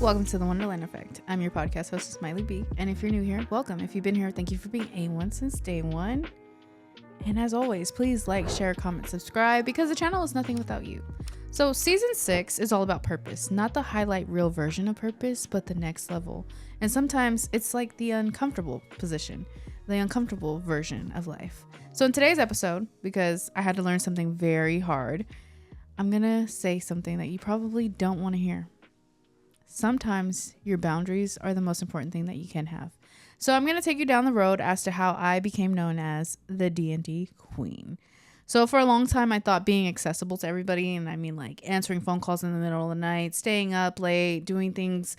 Welcome to the Wonderland Effect. I'm your podcast host, Smiley B. And if you're new here, welcome. If you've been here, thank you for being A1 since day one. And as always, please like, share, comment, subscribe, because the channel is nothing without you. So season 6 is all about purpose, not the highlight reel version of purpose, but the next level. And sometimes it's like the uncomfortable position, the uncomfortable version of life. So in today's episode, because I had to learn something very hard, I'm going to say something that you probably don't want to hear. Sometimes your boundaries are the most important thing that you can have. So I'm going to take you down the road as to how I became known as the D&D Queen. So for a long time, I thought being accessible to everybody, and I mean like answering phone calls in the middle of the night, staying up late, doing things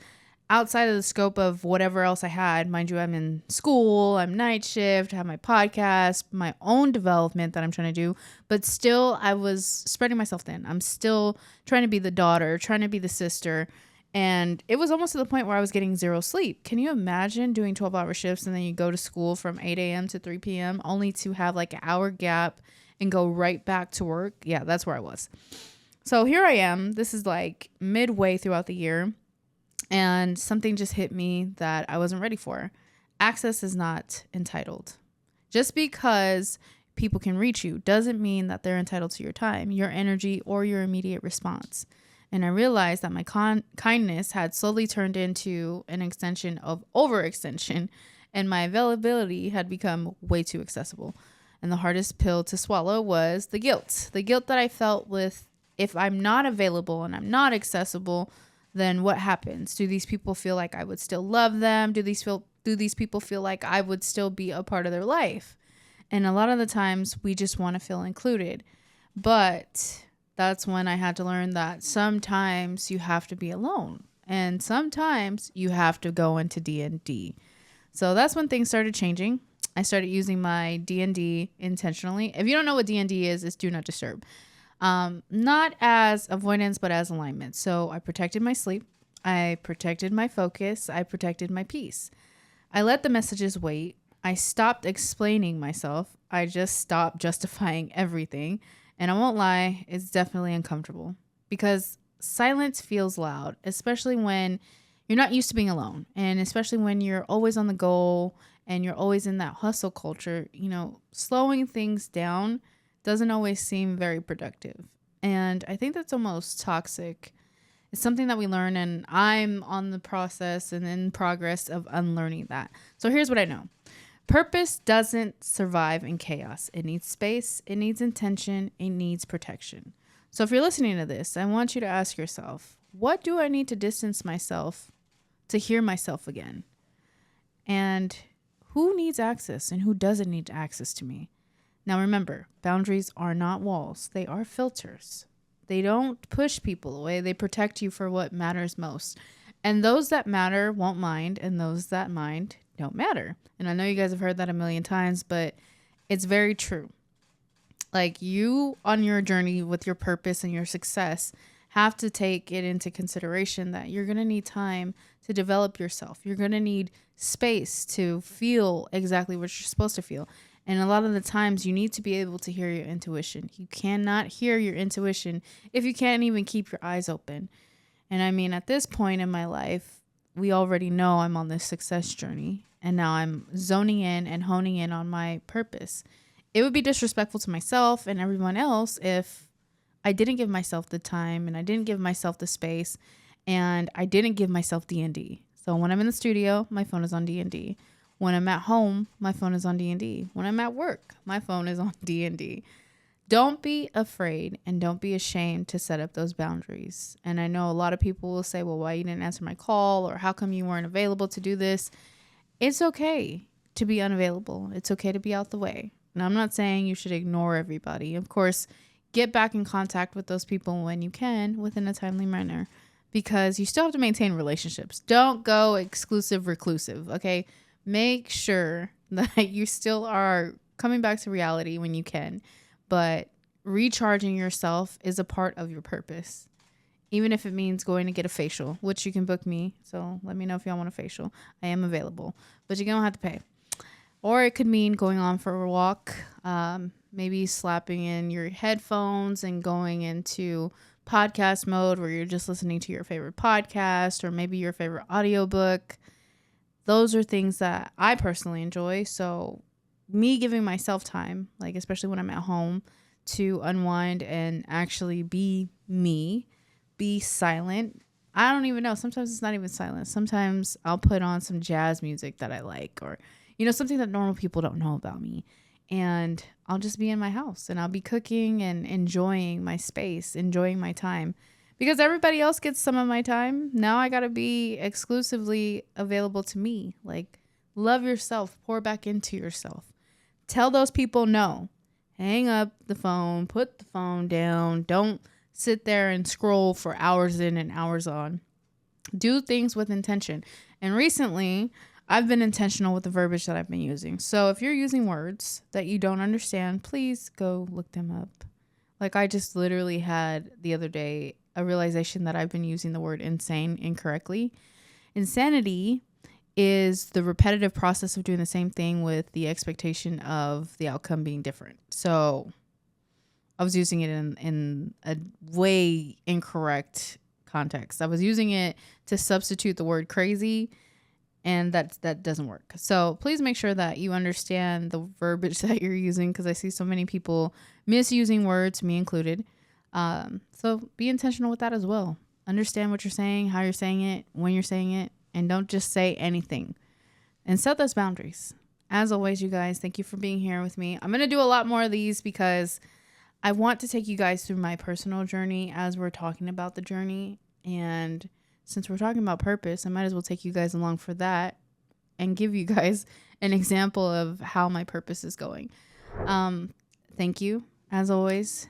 outside of the scope of whatever else I had. Mind you, I'm in school, I'm night shift, I have my podcast, my own development that I'm trying to do, but still I was spreading myself thin. I'm still trying to be the daughter, trying to be the sister. And it was almost to the point where I was getting zero sleep. Can you imagine doing 12-hour shifts and then you go to school from 8 a.m. to 3 p.m. only to have like an hour gap and go right back to work? Yeah, that's where I was. So here I am. This is like midway throughout the year. And something just hit me that I wasn't ready for. Access is not entitled. Just because people can reach you doesn't mean that they're entitled to your time, your energy, or your immediate response. And I realized that my kindness had slowly turned into an extension of overextension, and my availability had become way too accessible. And the hardest pill to swallow was the guilt that I felt with, if I'm not available and I'm not accessible, then what happens? Do these people feel like I would still love them? Do these people feel like I would still be a part of their life? And a lot of the times we just want to feel included. But that's when I had to learn that sometimes you have to be alone and sometimes you have to go into D&D. So that's when things started changing. I started using my D&D intentionally. If you don't know what D&D is, it's do not disturb. Not as avoidance, but as alignment. So I protected my sleep. I protected my focus. I protected my peace. I let the messages wait. I stopped explaining myself. I just stopped justifying everything. And I won't lie, it's definitely uncomfortable because silence feels loud, especially when you're not used to being alone. And especially when you're always on the go and you're always in that hustle culture, slowing things down doesn't always seem very productive. And I think that's almost toxic. It's something that we learn, and I'm on the process and in progress of unlearning that. So here's what I know. Purpose doesn't survive in chaos. It needs space, it needs intention, it needs protection. So if you're listening to this, I want you to ask yourself, what do I need to distance myself to hear myself again? And who needs access and who doesn't need access to me? Now remember, boundaries are not walls. They are filters. They don't push people away. They protect you for what matters most. And those that matter won't mind, and those that mind don't matter. And I know you guys have heard that a million times, but it's very true. Like, you on your journey with your purpose and your success have to take it into consideration that you're going to need time to develop yourself. You're going to need space to feel exactly what you're supposed to feel. And a lot of the times you need to be able to hear your intuition. You cannot hear your intuition if you can't even keep your eyes open. And I mean, at this point in my life, we already know I'm on this success journey, and now I'm zoning in and honing in on my purpose. It would be disrespectful to myself and everyone else if I didn't give myself the time and I didn't give myself the space and I didn't give myself D&D. So when I'm in the studio, my phone is on D&D. When I'm at home, my phone is on D&D. When I'm at work, my phone is on D&D. Don't be afraid and don't be ashamed to set up those boundaries. And I know a lot of people will say, well, why you didn't answer my call, or how come you weren't available to do this? It's okay to be unavailable. It's okay to be out the way. And I'm not saying you should ignore everybody. Of course, get back in contact with those people when you can within a timely manner, because you still have to maintain relationships. Don't go exclusive reclusive, okay? Make sure that you still are coming back to reality when you can. But recharging yourself is a part of your purpose, even if it means going to get a facial, which you can book me. So let me know if y'all want a facial. I am available, but you're going to have to pay. Or it could mean going on for a walk, maybe slapping in your headphones and going into podcast mode where you're just listening to your favorite podcast or maybe your favorite audiobook. Those are things that I personally enjoy. So me giving myself time, like especially when I'm at home, to unwind and actually be me, be silent. I don't even know. Sometimes it's not even silent. Sometimes I'll put on some jazz music that I like, or, something that normal people don't know about me. And I'll just be in my house and I'll be cooking and enjoying my space, enjoying my time, because everybody else gets some of my time. Now I got to be exclusively available to me. Like, love yourself, pour back into yourself. Tell those people no. Hang up the phone, put the phone down. Don't sit there and scroll for hours in and hours on. Do things with intention. And recently, I've been intentional with the verbiage that I've been using. So if you're using words that you don't understand, please go look them up. Like, I just literally had the other day a realization that I've been using the word insane incorrectly. Insanity is the repetitive process of doing the same thing with the expectation of the outcome being different. So I was using it in a way incorrect context. I was using it to substitute the word crazy, and that doesn't work. So please make sure that you understand the verbiage that you're using, because I see so many people misusing words, me included. So be intentional with that as well. Understand what you're saying, how you're saying it, when you're saying it, and don't just say anything. And set those boundaries. As always, you guys, thank you for being here with me. I'm going to do a lot more of these because I want to take you guys through my personal journey as we're talking about the journey. And since we're talking about purpose, I might as well take you guys along for that and give you guys an example of how my purpose is going. Thank you. As always,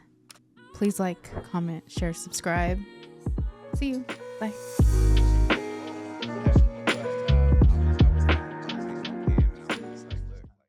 please like, comment, share, subscribe. See you. Bye.